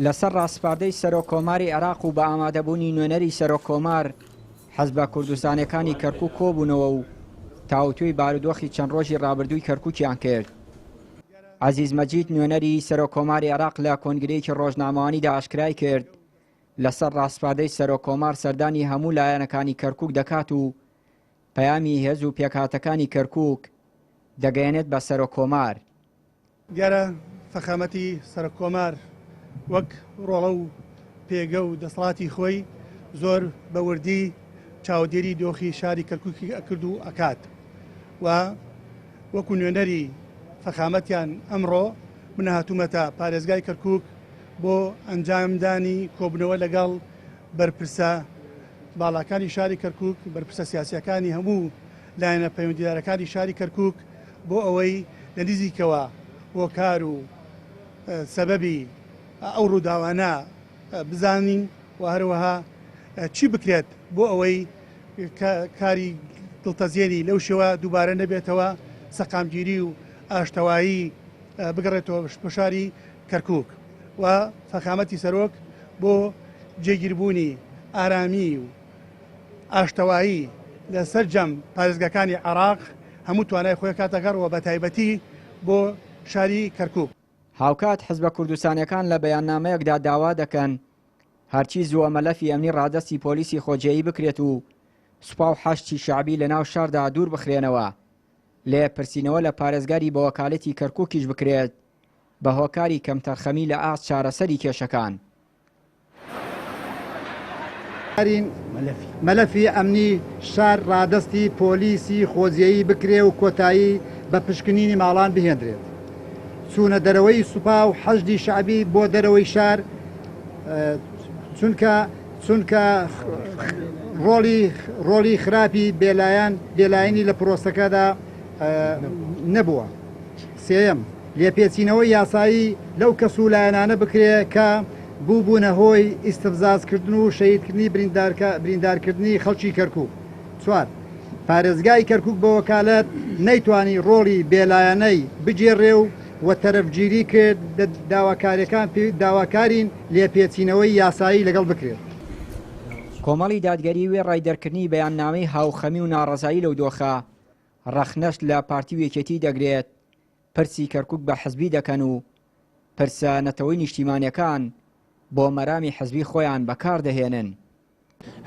لەسەر ڕاستپاردەی سەرۆکۆماری عێراق و بە ئامادەبوونی نوێنەری سەرۆکۆمار حەزبە کوردستانیەکانی کەرکووک کۆبوونەوە و تاوتوی بارودۆخی چەند ڕۆژی ڕابردووی کەرکووکیان کرد. عەزیز مەجید نوێنەری سەرۆکۆماری عێراق لە کۆنگرەیەکی ڕۆژنامەوانیدا ئاشکرای کرد لەسەر ڕاستپاردەی سەرۆکۆمار سەردانی هەموو لایەنەکانی کەرکووک دەکات و پەیامی هێز و پێکهاتەکانی کەرکووک دەگەیەنێت بە سەرۆکۆمار. دیارە فەخامەتی سەرۆکۆمار وەک ڕۆڵە و پێگە و دەسەڵاتی خۆی زۆر بەوردی چاودێری دۆخی شاری کەرکووکی ئەکرد و ئەکات و وەکو نوێنەری فەخامەتیان ئەمڕۆ من هاتوومەتە پارێزگای کەرکووک بۆ ئەنجامدانی کۆبنەوە لەگەڵ بەرپرسە باڵاکانی شاری کەرکووک، بەرپرسە سیاسیەکانی هەموو لایەنە پەیوەندیدارەکانی شاری کەرکووک بۆ ئەوەی لە نزیکەوە هۆکار و سەبەبی ئەو ڕووداوانە بزانین و هەروەها چی بکرێت بۆ ئەوەی کاری دڵتەزیێنی لەو شێوە دووبارە نەبێتەوە، سەقامگیری و ئاشتەوایی بگەڕێتەوە بە شاری کەرکووک و فەخامەتی سەرۆک بۆ جێگیربوونی ئارامی و ئاشتەوایی لە سەرجەم پارێزگاکانی عێراق هەموو توانای خۆی کاتەگەڕەوە بە تایبەتی بۆ شاری کەرکووک. هاوکات حەزبە کوردستانیەکان لە بەیاننامەیەکدا داوا دەکەن هەرچی زووە مەلەفی ئەمنی ڕادەستی پۆلیسی خۆجێیی بکرێت و سوپا و حەشتی شعبی لە ناو شاردا دوور بخرێنەوە، لێ پرسینەوە لە پارێزگاری بە وەکالەتی کەرکووکیش بکرێت بە هۆکاری کەمتەرخەمی لە ئاست چارەسەری کێشەکان. مەلەفی ئەمنی شار ڕادەستی پۆلیسی خۆجێیی بکرێ و کۆتایی بە پشکنینی ماڵان بهێنرێت. چوونە دەرەوەی سوپا و حەشتی شعبی بۆ دەرەوەی شار چونکە ڕۆڵی خراپی بێلایەنی لە پرۆسەکەدا نەبووە. سێەم لێپێچینەوەی یاسایی لەو کەسوولایەنانە بکرێ کە بووبوونە هۆی ئیستفزازکردن و شەیدکردنی بریندارکردنی خەڵکی کەرکووک. چوار پارێزگای کەرکووک بە وەکالەت نەیتوانی ڕۆڵی بێلایەنەی بجێڕێ و تەرەفگیری کرد داواکاریەکان داواکارین لێپێچینەوەی یاسایی لەگەڵ بکرێت. کۆمەڵی دادگەری وێ ڕایدەرکردنی بەیاننامەی هاوخەمی و ناڕەزایی لەو دۆخە ڕەخنەشت لە پارتی وێکێتی دەگرێت، پرسی کەرکووک بە حزبی دەکەن و پرسە نەتەوەی نیشتیمانیەکان بۆ مەرامی حزبی خۆیان بەکاردەهێنن.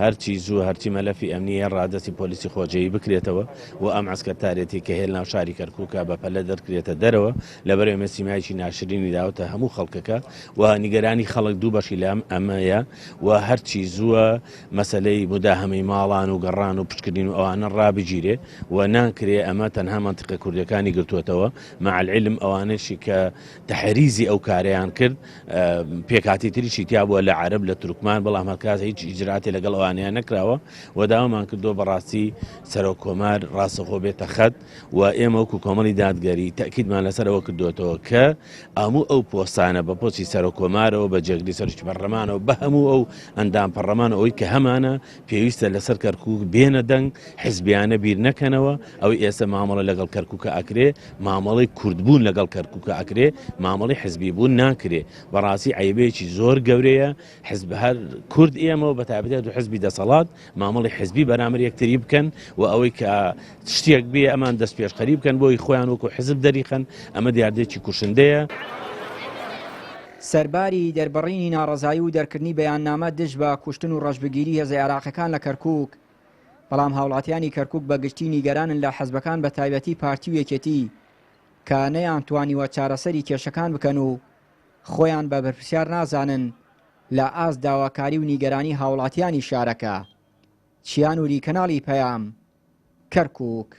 هەرچی زوو هەرچی مەلەفی ئەمنیە ڕادەستی پۆلیسی خۆجێیی بکرێتەوە و ئەم عسکەرتارێتی کە هێل ناو شاری کەرکووکە بە پەلە دەرکرێتە دەرەوە لەبەرەوەی مەسیمایکی ناشرینی داوتە هەموو خەڵکەکە و نیگەرانی خەڵک دوو بەشی لام ئەمەیە و هەرچی زووە مەسلەی مداهمەی ماڵان و گەڕان و پشکردین و ئەوانە ڕابگیرێ و ناکرێ ئەمە تەنها منتیقە کوردەکانی گرتووەتەوە مع العلم ئەوانەشی کە تەحریزی ئەو کارەیان کرد پێکاتی تریشی تیا بووە لە عەرب لە تورکمان، بەڵام هەرکات هیچ ئیجراتی لەگەڵ ئەوانیان نەکراوە و داوامان کردو بەڕاستی سەرۆکۆمار ڕاستەخۆ بێتە خەت و ئێمە وەکو کۆمەڵی دادگەری تەکیدمان لەسەرەوە کردوێتەوە کە هەموو ئەو پۆستانە بە پۆستی سەرۆکۆمارەوە بە جێگری سەرکی پەرلەمانەوە بە هەموو ئەو ئەندام پەرلەمان ئەوەی کە هەمانە پێویستە لەسەر کەرکووک بێنە دەنگ، حیزبیانە بیر نەکەنەوە، ئەوەی ئێستا مامەڵە لەگەڵ کەرکووکە ئەکرێ مامەڵی کوردبوون لەگەڵ کەرکووکە ئەکرێ، مامەڵی حیزبی بوون ناکرێ. بەڕاستی عیبەیەکی زۆر گەورەیە حیزب هەر کورد ئێمەوە بە تایبەتی و حیزبی دەسەڵات مامەڵی حیزبی بەرامبەر یەکتری بکەن و ئەوەی کە شتێک بێ ئەمان دەست پێشخەری بکەن بۆی خۆیان وەکو حیزب دەریخەن، ئەمە دیاردێکی کوشندەیە. سەرباری دەربڕینی ناڕەزایی و دەرکردنی بەیاننامە دژ بە کوشتن و ڕەشبگیری هێزە عێراقیەکان لە کەرکووک، بەڵام هاوڵاتیانی کەرکووک بە گشتی نیگەرانن لە حەزبەکان بە تایبەتی پارتی وێکێتی کە نەیانتوانیوە چارەسەری کێشەکان بکەن و خۆیان بە بەرپرسیار نازانن لە ئاست داواکاری و نیگەرانی هاوڵاتیانی شارەکە. چیان وری کەناڵی پەیام، کەرکووک.